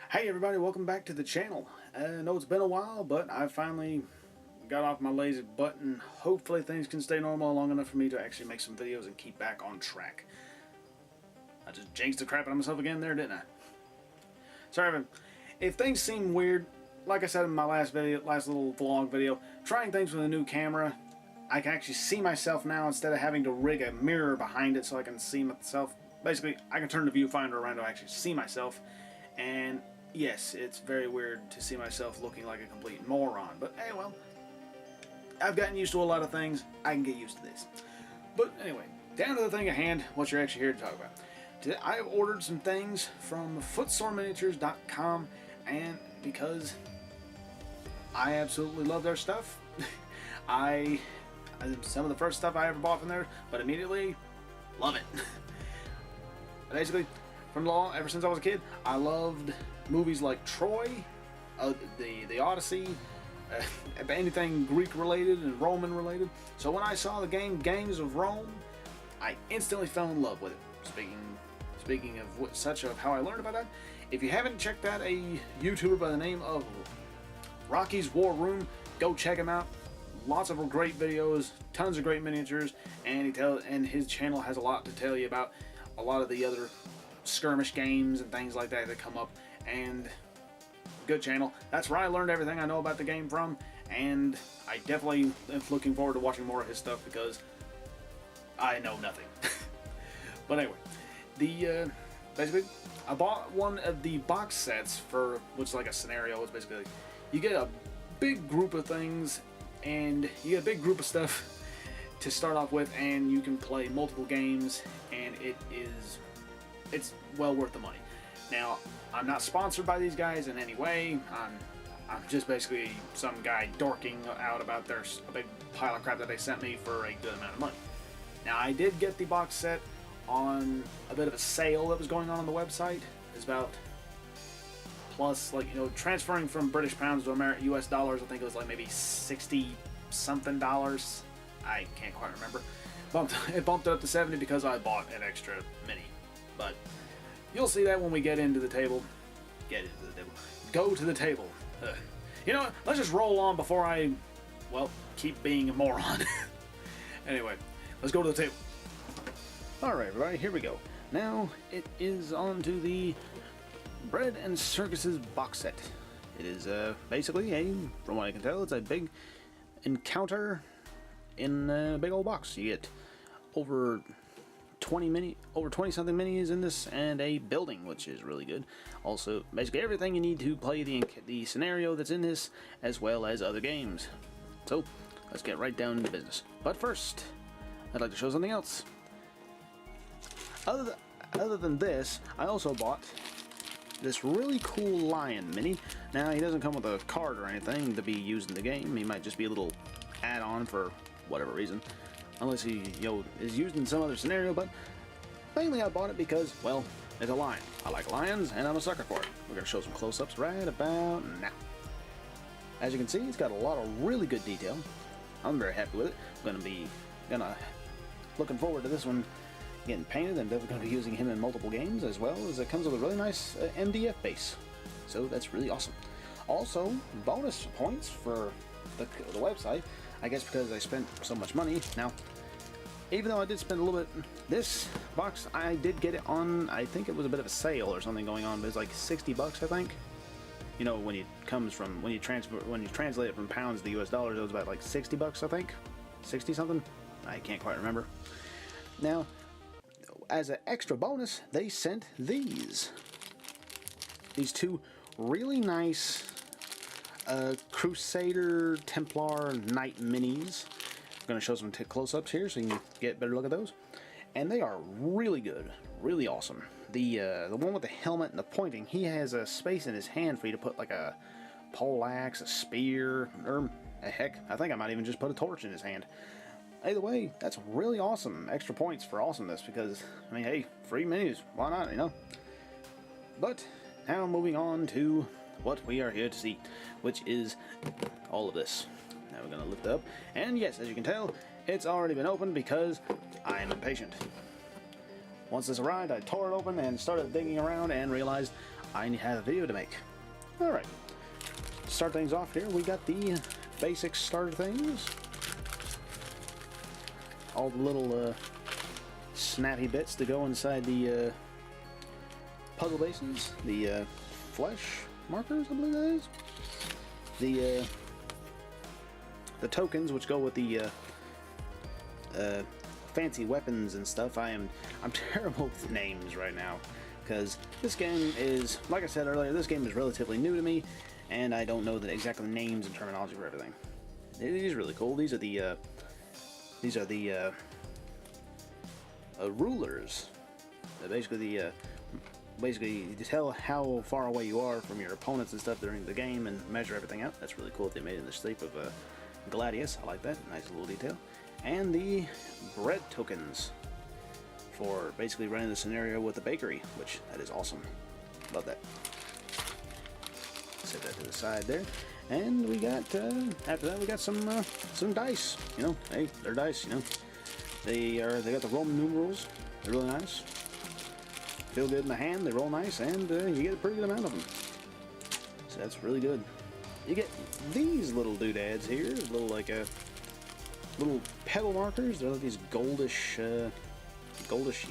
Hey everybody, welcome back to the channel. I know it's been a while, but I finally got off my lazy butt and hopefully things can stay normal long enough for me to actually make some videos and keep back on track. I just jinxed the crap out of myself again there, didn't I? Sorry if things seem weird. Like I said in my last little vlog video, trying things with a new camera, I can actually see myself now instead of having to rig a mirror behind it so I can see myself. Basically, I can turn the viewfinder around to actually see myself, and yes, it's very weird to see myself looking like a complete moron, but hey, well, I've gotten used to a lot of things. I can get used to this. But anyway, down to the thing at hand, what you're actually here to talk about. Today, I have ordered some things from FootsoreMiniatures.com, and because I absolutely love their stuff, some of the first stuff I ever bought from there, but immediately love it. Basically, ever since I was a kid, I loved movies like Troy, the Odyssey, anything Greek related and Roman related. So when I saw the game Gangs of Rome, I instantly fell in love with it. Speaking of how I learned about that, if you haven't checked out a YouTuber by the name of Rocky's War Room, go check him out. Lots of great videos, tons of great miniatures, and his channel has a lot to tell you about a lot of the other skirmish games and things like that come up, and good channel. That's where I learned everything I know about the game from, and I definitely am looking forward to watching more of his stuff because I know nothing. But anyway, basically I bought one of the box sets for which is like a scenario. It's basically like you get a big group of things and you get a big group of stuff to start off with, and you can play multiple games, and it's well worth the money. Now, I'm not sponsored by these guys in any way. I'm just basically some guy dorking out about a big pile of crap that they sent me for a good amount of money. Now, I did get the box set on a bit of a sale that was going on the website. It's about plus, like, you know, transferring from British pounds to US dollars, I think it was like maybe 60 something dollars. I can't quite remember. It bumped it up to 70 because I bought an extra mini. But you'll see that when we get into the table. Go to the table. You know what? Let's just roll on before I, well, keep being a moron. Anyway, let's go to the table. Alright, everybody, here we go. Now, it is on to the Bread and Circuses box set. It is basically from what I can tell, it's a big encounter in a big old box. You get over 20 something minis in this, and a building, which is really good. Also, basically everything you need to play the scenario that's in this, as well as other games. So, let's get right down to business. But first, I'd like to show something else. Other than this, I also bought this really cool lion mini. Now, he doesn't come with a card or anything to be used in the game. He might just be a little add-on for whatever reason, unless he is used in some other scenario. But mainly I bought it because, well, it's a lion. I like lions, and I'm a sucker for it. We're going to show some close-ups right about now. As you can see, it's got a lot of really good detail. I'm very happy with it. I'm looking forward to this one getting painted. I'm definitely going to be using him in multiple games, as well as it comes with a really nice MDF base. So that's really awesome. Also, bonus points for the website, I guess, because I spent so much money. Now, even though I did spend a little bit, this box, I did get it on, I think it was a bit of a sale or something going on, but it's like 60 bucks, I think. You know, when you translate it from pounds to US dollars, it was about like 60 bucks, I think. 60 something? I can't quite remember. Now, as an extra bonus, they sent these two really nice Crusader Templar Knight minis. I'm going to show some close-ups here so you can get a better look at those. And they are really good, really awesome. The one with the helmet and the pointing, he has a space in his hand for you to put like a poleaxe, a spear, or heck, I think I might even just put a torch in his hand. Either way, that's really awesome. Extra points for awesomeness because, I mean, hey, free minis, why not, you know? But now moving on to what we are here to see, which is all of this. Now we're going to lift it up, and yes, as you can tell, it's already been opened because I am impatient. Once this arrived, I tore it open and started digging around and realized I have a video to make. Alright, start things off here. We got the basic starter things. All the little snappy bits to go inside the puzzle bases. The flesh markers, I believe that is. The tokens, which go with the fancy weapons and stuff. I'm terrible with names right now, because this game is, like I said earlier, this game is relatively new to me, and I don't know the exact names and terminology for everything. It is really cool. These are the rulers. Basically to tell how far away you are from your opponents and stuff during the game and measure everything out. That's really cool. They made it in the shape of Gladius. I like that. Nice little detail. And the bread tokens for basically running the scenario with the bakery, which that is awesome. Love that. Set that to the side there. And we got after that we got some dice. You know, hey, they're dice. You know, they got the Roman numerals. They're really nice. Feel good in the hand. They roll nice, and you get a pretty good amount of them. So that's really good. You get these little doodads here, little little pebble markers. They're like these goldish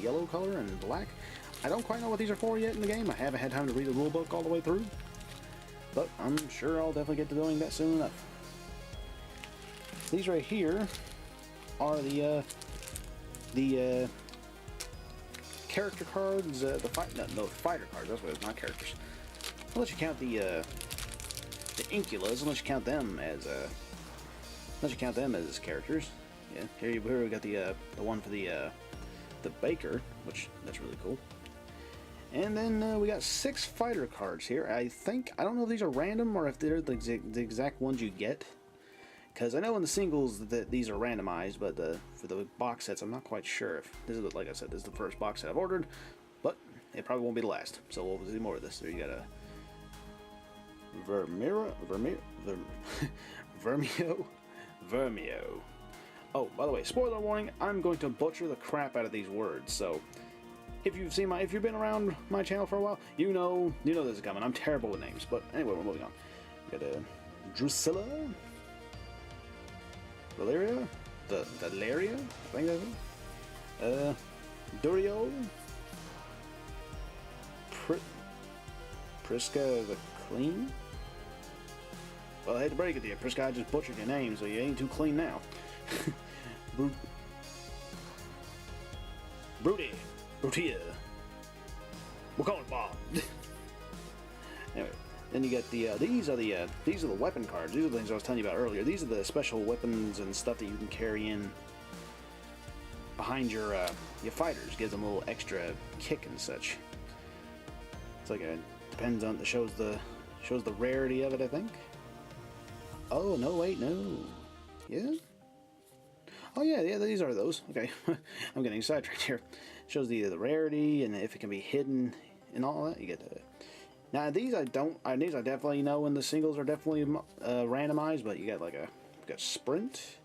yellow color and black. I don't quite know what these are for yet in the game. I haven't had time to read the rule book all the way through, but I'm sure I'll definitely get to doing that soon enough. These right here are the character cards, fighter cards. That's what it's, not characters. Unless you count the Inculas, unless you count them as characters. Yeah, here we got the one for the baker, which that's really cool. And then we got 6 fighter cards here. I don't know if these are random or if they're the exact ones you get, because I know in the singles that these are randomized, but for the box sets, I'm not quite sure. If this is, like I said, this is the first box set I've ordered, but it probably won't be the last. So we'll see more of this. There you got a Vermio. Oh, by the way, spoiler warning, I'm going to butcher the crap out of these words. So if you've been around my channel for a while, you know this is coming. I'm terrible with names, but anyway, we're moving on. We got a Drusilla, Valeria, Valeria, I think that's it. Durio, Prisca the Clean. Well, I hate to break it to you, Prisca, I just butchered your name, so you ain't too clean now. Brutia. We'll call it Bob. Anyway, then you get these are the weapon cards. These are the things I was telling you about earlier. These are the special weapons and stuff that you can carry in behind your fighters. Gives them a little extra kick and such. It's like depends on shows the rarity of it, I think. Oh no, wait, no. Yeah. Oh yeah, these are those. Okay, I'm getting sidetracked here. Shows the rarity and if it can be hidden and all that. You get now these I definitely know in the singles are definitely randomized, but you got got Sprint,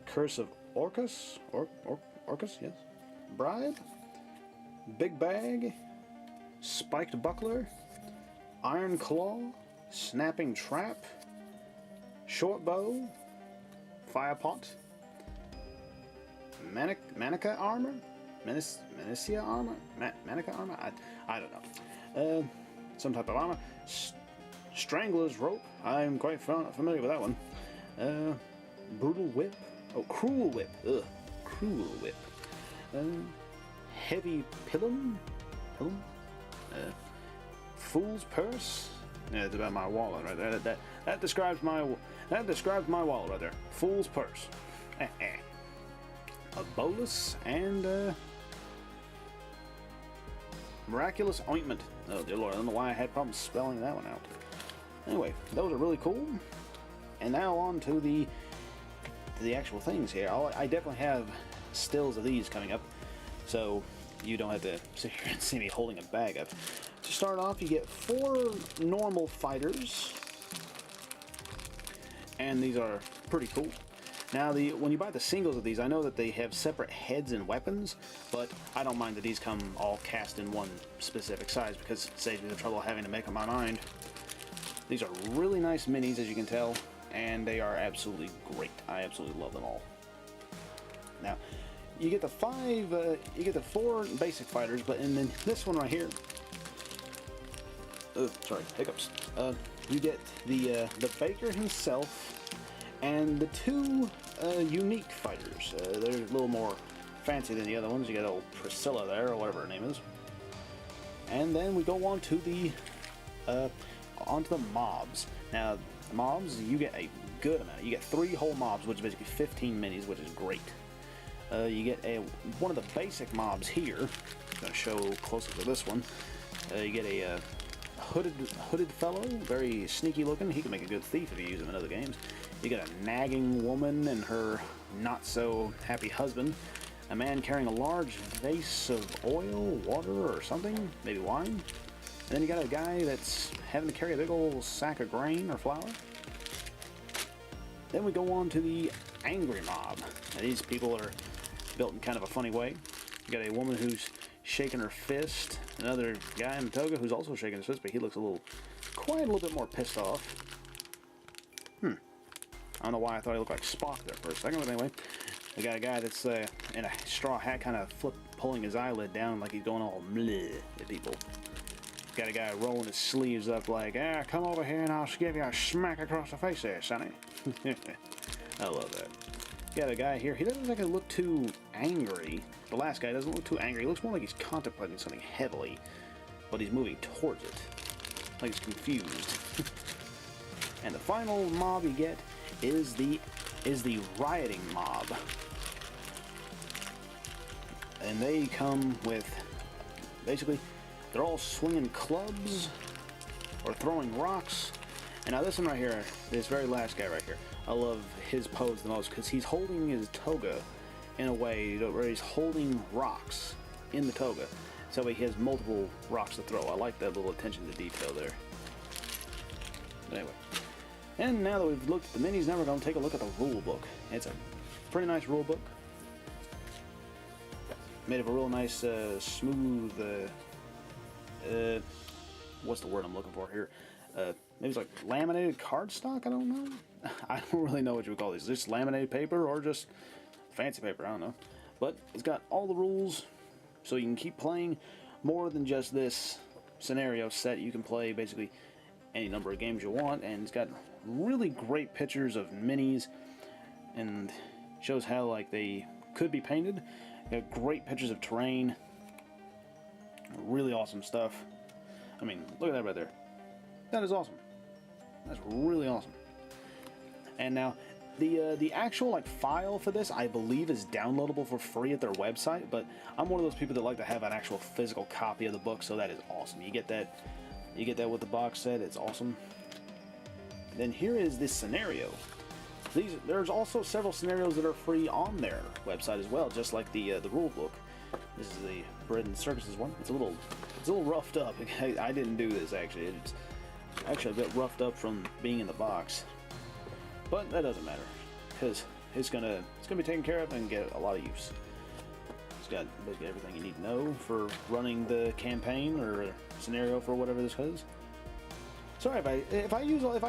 Curse of Orcus, Orcus, yes, Bribe, Big Bag, Spiked Buckler, Iron Claw, Snapping Trap, Short Bow, Fire Pot, Manica Armor, Manicia Armor, Manica Armor. I don't know. Some type of armor. Strangler's Rope. I'm quite familiar with that one. Brutal Whip. Oh, Cruel Whip. Ugh. Cruel Whip. Heavy Pilum. Fool's Purse. Yeah, it's about my wallet right there. That describes my wallet right there. Fool's Purse. A bolus and Miraculous Ointment. Oh dear Lord, I don't know why I had problems spelling that one out. Anyway, those are really cool. And now on to the actual things here. I definitely have stills of these coming up, so you don't have to sit here and see me holding a bag up. To start off, you get 4 normal fighters, and these are pretty cool. Now, when you buy the singles of these, I know that they have separate heads and weapons, but I don't mind that these come all cast in one specific size because it saves me the trouble of having to make up my mind. These are really nice minis, as you can tell, and they are absolutely great. I absolutely love them all. Now, you get the four basic fighters, but and then this one right here. Oh, sorry, hiccups. You get the Baker himself and the two unique fighters. They're a little more fancy than the other ones. You got old Priscilla there, or whatever her name is. And then we go on to the mobs. Now, the mobs, you get a good amount. You get 3 whole mobs, which is basically 15 minis, which is great. You get one of the basic mobs here. I'm going to show closer to this one. You get a hooded fellow, very sneaky looking. He can make a good thief if you use him in other games. You get a nagging woman and her not so happy husband. A man carrying a large vase of oil, water, or something, maybe wine. And then you got a guy that's having to carry a big old sack of grain or flour. Then we go on to the angry mob. Now, these people are built in kind of a funny way. You got a woman who's shaking her fist, another guy in the toga who's also shaking his fist, but he looks quite a little bit more pissed off. I don't know why I thought he looked like Spock there for a second, but anyway. We got a guy that's in a straw hat, kind of pulling his eyelid down like he's going all bleh at people. Got a guy rolling his sleeves up like, come over here and I'll give you a smack across the face there, sonny. I love that. Got a guy here, he doesn't exactly look too angry. The last guy doesn't look too angry. He looks more like he's contemplating something heavily, but he's moving towards it, like he's confused. And the final mob you get is the rioting mob. And they come with, basically, they're all swinging clubs or throwing rocks. And now this one right here, this very last guy right here, I love his pose the most because he's holding his toga in a way where he's holding rocks in the toga. So he has multiple rocks to throw. I like that little attention to detail there. But anyway. And now that we've looked at the minis, now we're going to take a look at the rule book. It's a pretty nice rule book. Made of a real nice, smooth, what's the word I'm looking for here? Maybe it's like laminated cardstock? I don't know. I don't really know what you would call these. Is this laminated paper or just fancy paper? I don't know. But it's got all the rules, so you can keep playing more than just this scenario set. You can play basically any number of games you want, and it's got really great pictures of minis and shows how like they could be painted. Got great pictures of terrain, really awesome stuff. I mean, look at that right there. That is awesome. That's really awesome. And now the actual like file for this, I believe, is downloadable for free at their website, but I'm one of those people that like to have an actual physical copy of the book, so that is awesome. You get that with the box set. It's awesome. Then here is this scenario. There's also several scenarios that are free on their website as well, just like the rule book. This is the bread and circuses one. It's a little roughed up. I didn't do this actually. It's actually a bit roughed up from being in the box, but that doesn't matter because it's gonna be taken care of and get a lot of use. It's got basically everything you need to know for running the campaign or scenario for whatever this is. Sorry if I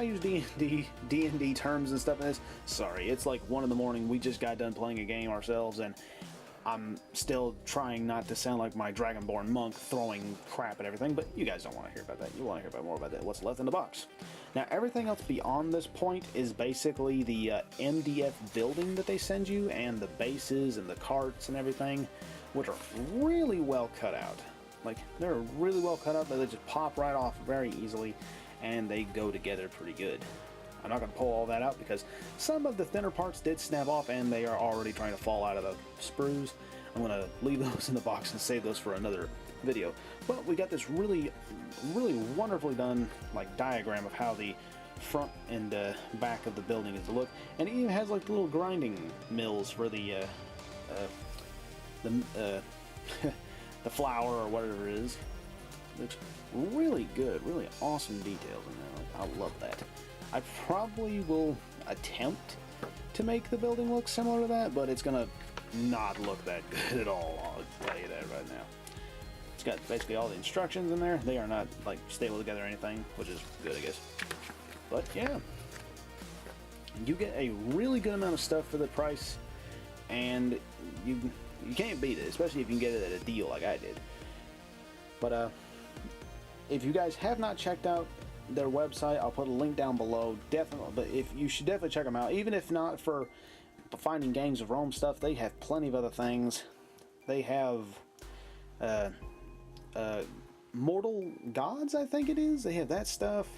use D&D terms and stuff in this. Sorry, it's like 1 in the morning. We just got done playing a game ourselves, and I'm still trying not to sound like my Dragonborn monk throwing crap at everything. But you guys don't want to hear about that. You want to hear more about that. What's left in the box. Now, everything else beyond this point is basically the MDF building that they send you, and the bases and the carts and everything, which are really well cut out. Like, they're really well cut out, but they just pop right off very easily, and they go together pretty good. I'm not going to pull all that out because some of the thinner parts did snap off and they are already trying to fall out of the sprues. I'm going to leave those in the box and save those for another video. But we got this really wonderfully done like diagram of how the front and back of the building is to look, and it even has like little grinding mills for the the flour or whatever it is. Looks really good, really awesome details in there. I love that. I probably will attempt to make the building look similar to that, but it's gonna not look that good at all. I'll tell you that right now. It's got basically all the instructions in there. They are not like stable together or anything, which is good, I guess. But yeah, you get a really good amount of stuff for the price, and you can't beat it, especially if you can get it at a deal like I did. But if you guys have not checked out their website, I'll put a link down below. Definitely, but if you should definitely check them out. Even if not for finding Gangs of Rome stuff, they have plenty of other things. They have Mortal Gods, I think it is. They have that stuff,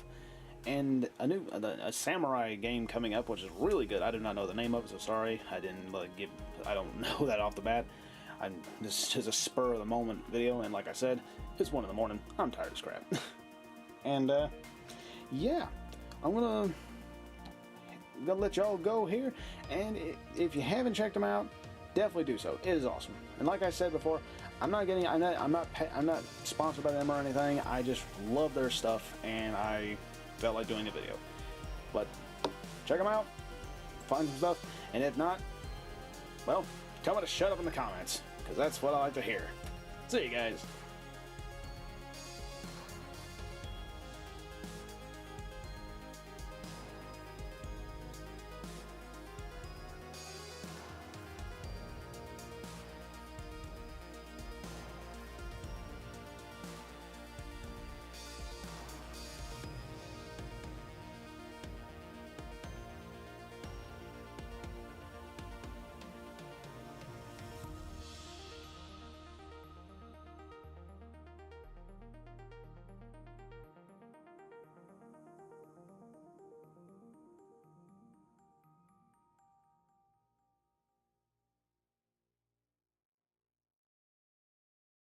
and a samurai game coming up, which is really good. I do not know the name of it, so sorry. I don't know that off the bat. This is a spur of the moment video, and like I said, it's 1 in the morning. I'm tired as crap. And yeah, I'm gonna let y'all go here. And if you haven't checked them out, definitely do so. It is awesome. And like I said before, I'm not sponsored by them or anything. I just love their stuff, and I felt like doing a video. But check them out, find some stuff, and if not, well, tell me to shut up in the comments, because that's what I like to hear. See you guys.